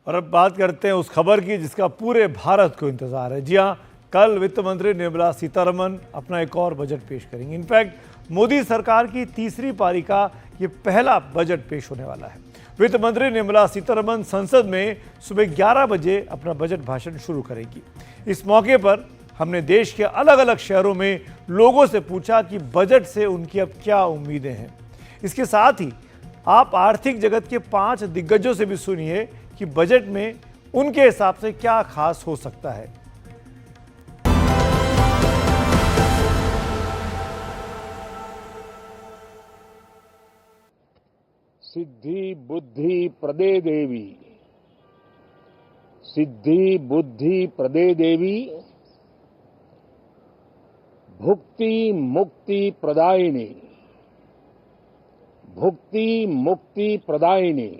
और अब बात करते हैं उस खबर की जिसका पूरे भारत को इंतजार है। जी हाँ, कल वित्त मंत्री निर्मला सीतारमण अपना एक और बजट पेश करेंगी। इनफैक्ट मोदी सरकार की तीसरी पारी का ये पहला बजट पेश होने वाला है। वित्त मंत्री निर्मला सीतारमण संसद में सुबह 11 बजे अपना बजट भाषण शुरू करेगी। इस मौके पर हमने देश के अलग अलग शहरों में लोगों से पूछा कि बजट से उनकी अब क्या उम्मीदें हैं। इसके साथ ही आप आर्थिक जगत के 5 दिग्गजों से भी सुनिए कि बजट में उनके हिसाब से क्या खास हो सकता है। सिद्धि बुद्धि प्रदे देवी, सिद्धि बुद्धि प्रदे देवी, भुक्ति मुक्ति प्रदायिनी, भुक्ति मुक्ति प्रदायिनी,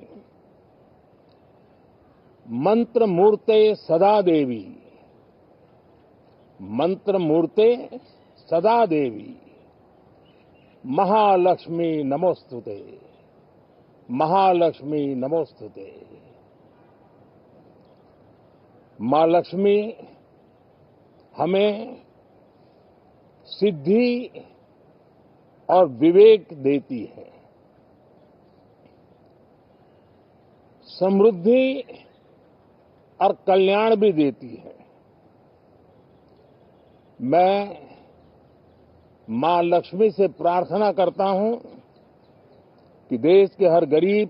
मंत्र मूर्ते सदा देवी, मंत्र मूर्ते सदा देवी, महालक्ष्मी नमोस्तुते, महालक्ष्मी नमोस्तुते। मां लक्ष्मी हमें सिद्धि और विवेक देती है, समृद्धि और कल्याण भी देती है। मैं मां लक्ष्मी से प्रार्थना करता हूं कि देश के हर गरीब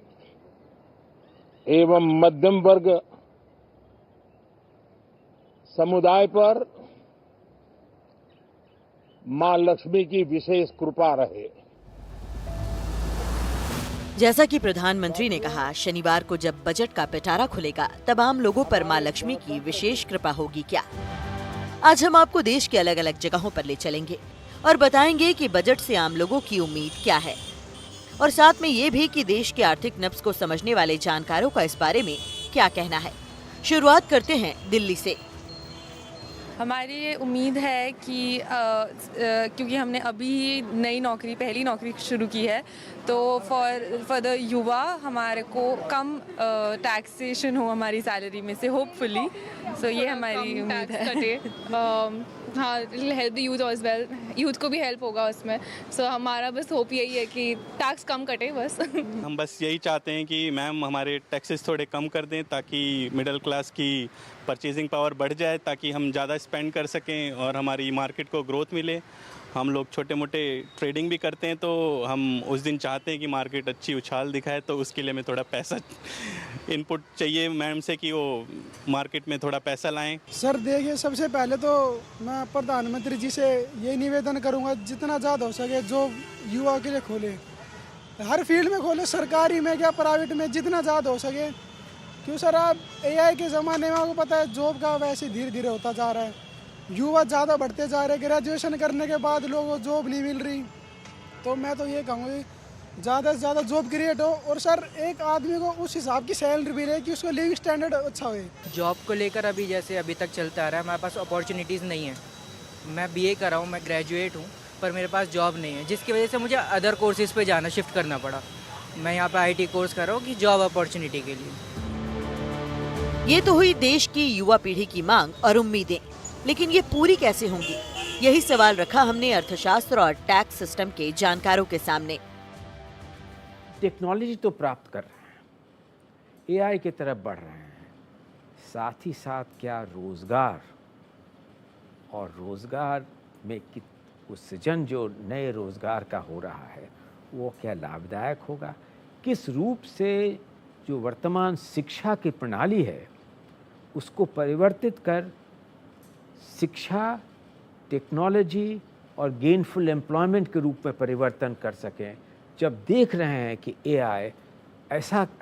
एवं मध्यम वर्ग समुदाय पर मां लक्ष्मी की विशेष कृपा रहे। जैसा कि प्रधानमंत्री ने कहा, शनिवार को जब बजट का पिटारा खुलेगा तब आम लोगों पर मां लक्ष्मी की विशेष कृपा होगी क्या? आज हम आपको देश के अलग अलग जगहों पर ले चलेंगे और बताएंगे कि बजट से आम लोगों की उम्मीद क्या है, और साथ में ये भी कि देश के आर्थिक नब्ज को समझने वाले जानकारों का इस बारे में क्या कहना है। शुरुआत करते हैं दिल्ली से। हमारी ये उम्मीद है कि क्योंकि हमने अभी पहली नौकरी शुरू की है, तो फॉर द युवा हमारे को कम टैक्सेशन हो हमारी सैलरी में से, होपफुली। सो ये हमारी उम्मीद है। हाँ, help the youth as well, youth को भी हेल्प होगा उसमें। सो हमारा बस होप यही है कि टैक्स कम कटे बस। हम बस यही चाहते हैं कि मैम हमारे टैक्सेस थोड़े कम कर दें ताकि मिडिल क्लास की परचेजिंग पावर बढ़ जाए, ताकि हम ज़्यादा स्पेंड कर सकें और हमारी मार्केट को ग्रोथ मिले। हम लोग छोटे मोटे ट्रेडिंग भी करते हैं, तो हम उस दिन चाहते हैं कि मार्केट अच्छी उछाल दिखाए, तो उसके लिए हमें थोड़ा पैसा इनपुट चाहिए मैम से कि वो मार्केट में थोड़ा पैसा लाएं। सर देखिए, सबसे पहले तो मैं प्रधानमंत्री जी से ये निवेदन करूंगा जितना ज़्यादा हो सके जो युवा के लिए खोले, हर फील्ड में खोले, सरकारी में क्या प्राइवेट में, जितना ज़्यादा हो सके। क्यों सर, आप AI के ज़माने में आपको पता है जॉब का वैसे धीरे धीरे होता जा रहा है, युवा ज़्यादा बढ़ते जा रहे हैं। ग्रेजुएशन करने के बाद लोगों को जॉब नहीं मिल रही, तो मैं तो ये कहूँगा ज़्यादा से ज़्यादा जॉब क्रिएट हो, और सर एक आदमी को उस हिसाब की सैलरी भी रहे कि उसका लिविंग स्टैंडर्ड अच्छा हो। जॉब को लेकर अभी जैसे अभी तक चलता आ रहा है, हमारे पास अपॉर्चुनिटीज़ नहीं है। मैं BA कर रहा हूँ, मैं ग्रेजुएट हूँ, पर मेरे पास जॉब नहीं है, जिसकी वजह से मुझे अदर कोर्सेज़ पे जाना, शिफ्ट करना पड़ा। मैं यहाँ पे IT कोर्स कर रहा हूँ कि जॉब अपॉर्चुनिटी के लिए। ये तो हुई देश की युवा पीढ़ी की मांग और उम्मीदें, लेकिन ये पूरी कैसे होंगी, यही सवाल रखा हमने अर्थशास्त्र और टैक्स सिस्टम के जानकारों के सामने। टेक्नोलॉजी तो प्राप्त कर रहे हैं, AI की तरफ बढ़ रहे हैं, साथ ही साथ क्या रोज़गार और रोज़गार में वो सृजन जो नए रोज़गार का हो रहा है वो क्या लाभदायक होगा, किस रूप से जो वर्तमान शिक्षा की प्रणाली है उसको परिवर्तित कर शिक्षा, टेक्नोलॉजी और गेनफुल एम्प्लॉयमेंट के रूप में परिवर्तन कर सकें। जब देख रहे हैं कि AI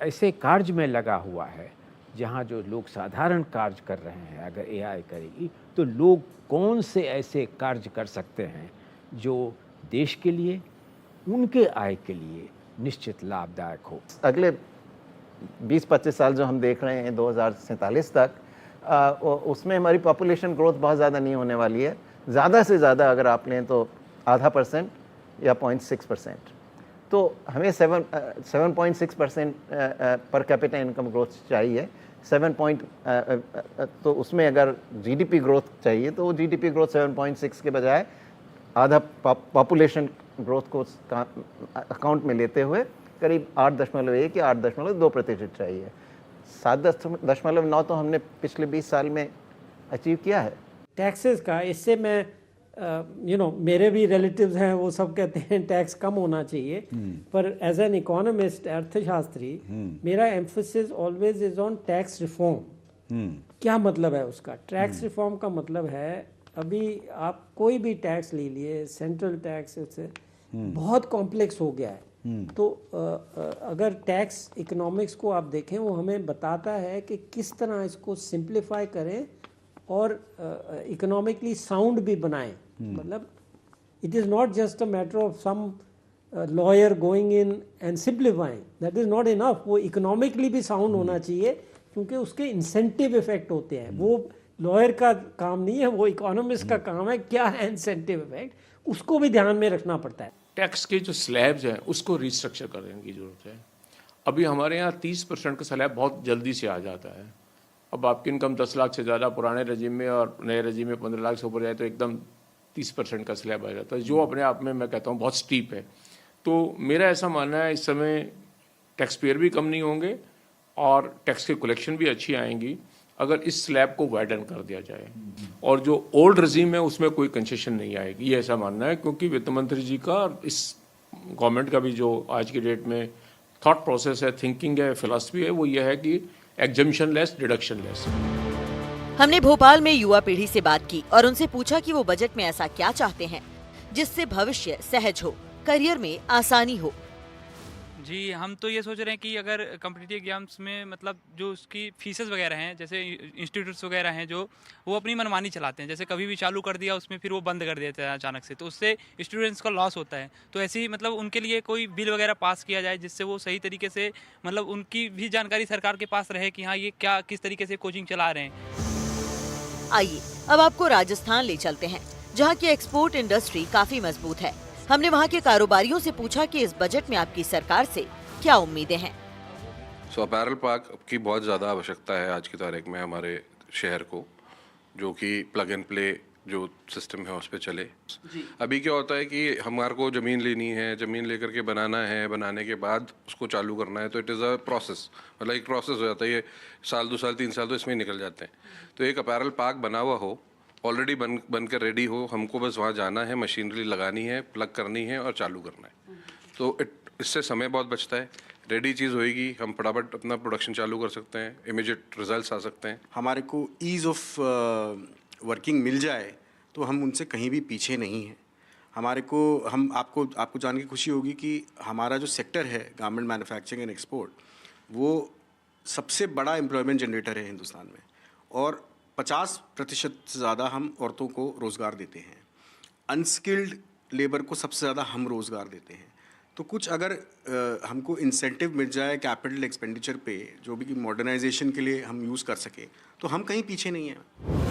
ऐसे कार्य में लगा हुआ है जहां जो लोग साधारण कार्य कर रहे हैं, अगर AI करेगी तो लोग कौन से ऐसे कार्य कर सकते हैं जो देश के लिए, उनके आय के लिए निश्चित लाभदायक हो। अगले 20-25 साल जो हम देख रहे हैं 2047 तक, उसमें हमारी पॉपुलेशन ग्रोथ बहुत ज़्यादा नहीं होने वाली है। ज़्यादा से ज़्यादा अगर आप लें तो 0.5% या 0.6%। तो हमें 7.6% पर कैपिटा इनकम ग्रोथ चाहिए, तो उसमें अगर जीडीपी ग्रोथ चाहिए तो वो जीडीपी ग्रोथ 7.6 के बजाय आधा पॉपुलेशन ग्रोथ को अकाउंट में लेते हुए करीब 8.1 या 8.2% चाहिए। 7.9 तो हमने पिछले 20 साल में अचीव किया है। टैक्सेस का, इससे मैं मेरे भी रिलेटिव्स हैं, वो सब कहते हैं टैक्स कम होना चाहिए, पर एज एन इकोनॉमिस्ट, अर्थशास्त्री, मेरा emphasis always is on tax reform. क्या मतलब है उसका? टैक्स रिफॉर्म का मतलब है, अभी आप कोई भी टैक्स ले लिए, सेंट्रल टैक्स से बहुत कॉम्प्लेक्स हो गया है। तो अगर टैक्स इकोनॉमिक्स को आप देखें, वो हमें बताता है कि किस तरह इसको सिंप्लीफाई करें और इकोनॉमिकली साउंड भी बनाएं। मतलब it is not just a matter of some lawyer going in and simplifying, that is not enough. वो इकोनॉमिकली भी साउंड होना चाहिए, क्योंकि उसके इंसेंटिव इफेक्ट होते हैं। वो लॉयर का काम नहीं है, वो इकोनॉमिस्ट का काम है। क्या है इंसेंटिव इफेक्ट, उसको भी ध्यान में रखना पड़ता है। टैक्स के जो स्लैब्स हैं उसको रिस्ट्रक्चर करने की ज़रूरत है। अभी हमारे यहाँ 30% का स्लैब बहुत जल्दी से आ जाता है। अब आपकी इनकम 10 लाख से ज़्यादा पुराने रजीम में और नए रजीम में 15 लाख से ऊपर जाए तो एकदम 30% का स्लैब आ जाता है, जो अपने आप में मैं कहता हूँ बहुत स्टीप है। तो मेरा ऐसा मानना है इस समय टैक्स पेयर भी कम नहीं होंगे और टैक्स की कलेक्शन भी अच्छी आएंगी अगर इस स्लैब को वाइडन कर दिया जाए, और जो ओल्ड रजीम है उसमें कोई कंसेशन नहीं आएगी, ये ऐसा मानना है। क्योंकि वित्त मंत्री जी का, इस गवर्नमेंट का भी जो आज की डेट में थॉट प्रोसेस है, थिंकिंग है, फिलॉसफी है, वो ये है कि एग्जम्पशन लेस, डिडक्शन लेस। हमने भोपाल में युवा पीढ़ी से बात की और उनसे पूछा कि वो बजट में ऐसा क्या चाहते हैं जिससे भविष्य सहज हो, करियर में आसानी हो। जी, हम तो ये सोच रहे हैं कि अगर कॉम्पिटिटिव एग्जाम्स में मतलब जो उसकी फीसेस वगैरह हैं, जैसे इंस्टीट्यूट्स वगैरह हैं जो वो अपनी मनमानी चलाते हैं, जैसे कभी भी चालू कर दिया उसमें फिर वो बंद कर देते हैं अचानक से, तो उससे स्टूडेंट्स का लॉस होता है। तो ऐसे ही मतलब उनके लिए कोई बिल वगैरह पास किया जाए जिससे वो सही तरीके से, मतलब उनकी भी जानकारी सरकार के पास रहे कि हाँ ये क्या किस तरीके से कोचिंग चला रहे हैं। आइए अब आपको राजस्थान ले चलते हैं, जहाँ की एक्सपोर्ट इंडस्ट्री काफी मजबूत है। हमने वहाँ के कारोबारियों से पूछा कि इस बजट में आपकी सरकार से क्या उम्मीदें हैं। अपैरल पार्क की बहुत ज़्यादा आवश्यकता है आज की तारीख में हमारे शहर को, जो कि प्लग एंड प्ले जो सिस्टम है उस पर चले। अभी क्या होता है कि हमारे को ज़मीन लेनी है, ज़मीन लेकर के बनाना है, बनाने के बाद उसको चालू करना है, तो इट इज़ अ प्रोसेस, मतलब एक प्रोसेस हो जाता है। ये साल 2 साल 3 साल तो इसमें ही निकल जाते हैं। तो एक अपैरल पार्क बना हुआ हो, ऑलरेडी बन कर रेडी हो, हमको बस वहाँ जाना है, मशीनरी लगानी है, प्लग करनी है और चालू करना है। तो इससे समय बहुत बचता है। रेडी चीज़ होएगी, हम फटाफट अपना प्रोडक्शन चालू कर सकते हैं, इमीडिएट रिजल्ट्स आ सकते हैं। हमारे को ईज़ ऑफ वर्किंग मिल जाए तो हम उनसे कहीं भी पीछे नहीं हैं। हमारे को आपको जान के खुशी होगी कि हमारा जो सेक्टर है गारमेंट मैन्युफैक्चरिंग एंड एक्सपोर्ट, वो सबसे बड़ा एम्प्लॉयमेंट जनरेटर है हिंदुस्तान में, और 50% से ज़्यादा हम औरतों को रोज़गार देते हैं। अनस्किल्ड लेबर को सबसे ज़्यादा हम रोज़गार देते हैं। तो कुछ अगर हमको इंसेंटिव मिल जाए कैपिटल एक्सपेंडिचर पे, जो भी मॉडर्नाइजेशन के लिए हम यूज़ कर सके, तो हम कहीं पीछे नहीं हैं।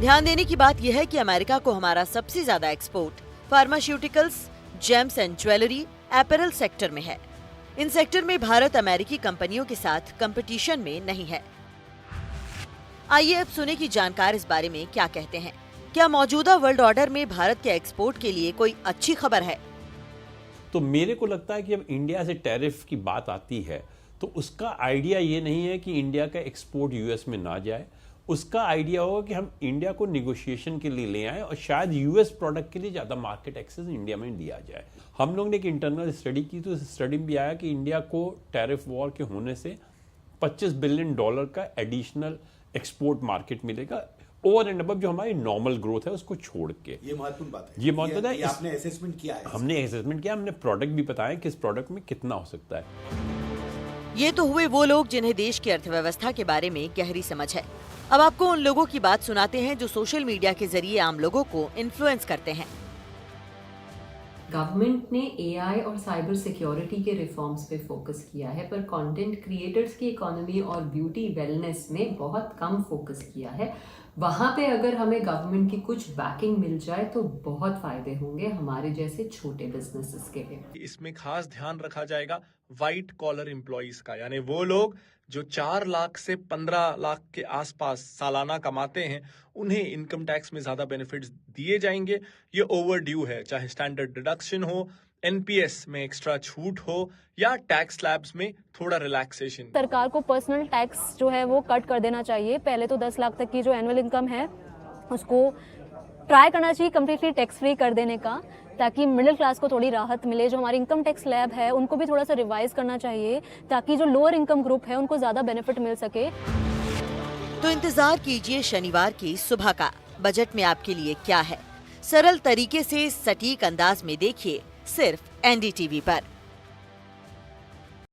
ध्यान देने की बात यह है कि अमेरिका को हमारा सबसे ज्यादा export pharmaceuticals, James and jewellery, apparel sector में है। इन सेक्टर में भारत अमेरिकी कंपनियों के साथ कंपटीशन में नहीं है। आइए अब सुने कि जानकार इस बारे में क्या कहते हैं। क्या मौजूदा वर्ल्ड ऑर्डर में भारत के एक्सपोर्ट के लिए कोई अच्छी खबर है? तो मेरे को लगता है कि जब इंडिया से टैरिफ की बात आती है तो उसका आइडिया ये नहीं है कि इंडिया का एक्सपोर्ट यूएस में ना जाए। उसका आइडिया होगा कि हम इंडिया को निगोशिएशन के लिए ले आए और शायद यूएस प्रोडक्ट के लिए ज़्यादा मार्केट एक्सेस इंडिया में दिया जाए। हम लोग ने एक इंटरनल स्टडी की, तो इस स्टडी में भी आया कि इंडिया को टैरिफ वॉर के होने से $25 बिलियन का एडिशनल एक्सपोर्ट मार्केट मिलेगा, ओवर एंड अबव जो हमारी नॉर्मल ग्रोथ है उसको छोड़ के। ये महत्वपूर्ण बात है। ये महत्वपूर्ण है। आपने असेसमेंट किया है? हमने असेसमेंट किया, हमने प्रोडक्ट भी बताया कि इस प्रोडक्ट में कितना हो सकता है। ये तो हुए वो लोग जिन्हें देश की अर्थव्यवस्था के बारे में गहरी समझ है। अब आपको उन लोगों की बात सुनाते हैं जो सोशल मीडिया के जरिए आम लोगों को इन्फ्लुएंस करते हैं। गवर्नमेंट ने एआई और साइबर सिक्योरिटी के रिफॉर्म्स पे फोकस किया है, पर कंटेंट क्रिएटर्स की इकोनॉमी और ब्यूटी वेलनेस में बहुत कम फोकस किया है। वहाँ पे अगर हमें गवर्नमेंट की कुछ बैकिंग मिल जाए तो बहुत फायदे होंगे हमारे जैसे छोटे बिजनेसेस के लिए। इसमें खास ध्यान रखा जाएगा वाइट कॉलर एम्प्लॉइज का, यानी वो लोग जो 4 लाख से 15 लाख के आसपास सालाना कमाते हैं, उन्हें इनकम टैक्स में ज्यादा बेनिफिट्स दिए जाएंगे। ये ओवरड्यू है, चाहे स्टैंडर्ड डिडक्शन हो, एनपीएस में एक्स्ट्रा छूट हो या टैक्स स्लैब्स में थोड़ा रिलैक्सेशन। सरकार को पर्सनल टैक्स जो है वो कट कर देना चाहिए। पहले तो 10 लाख तक की जो एनुअल इनकम है उसको ट्राई करना चाहिए कम्प्लीटली टैक्स फ्री कर देने का, ताकि मिडिल क्लास को थोड़ी राहत मिले। जो हमारी इनकम टैक्स स्लैब है उनको भी थोड़ा सा रिवाइज करना चाहिए, ताकि जो लोअर इनकम ग्रुप है उनको ज़्यादा बेनिफिट मिल सके। तो इंतजार कीजिए शनिवार की सुबह का। बजट में आपके लिए क्या है, सरल तरीके से सटीक अंदाज में देखिए सिर्फ एनडीटीवी पर।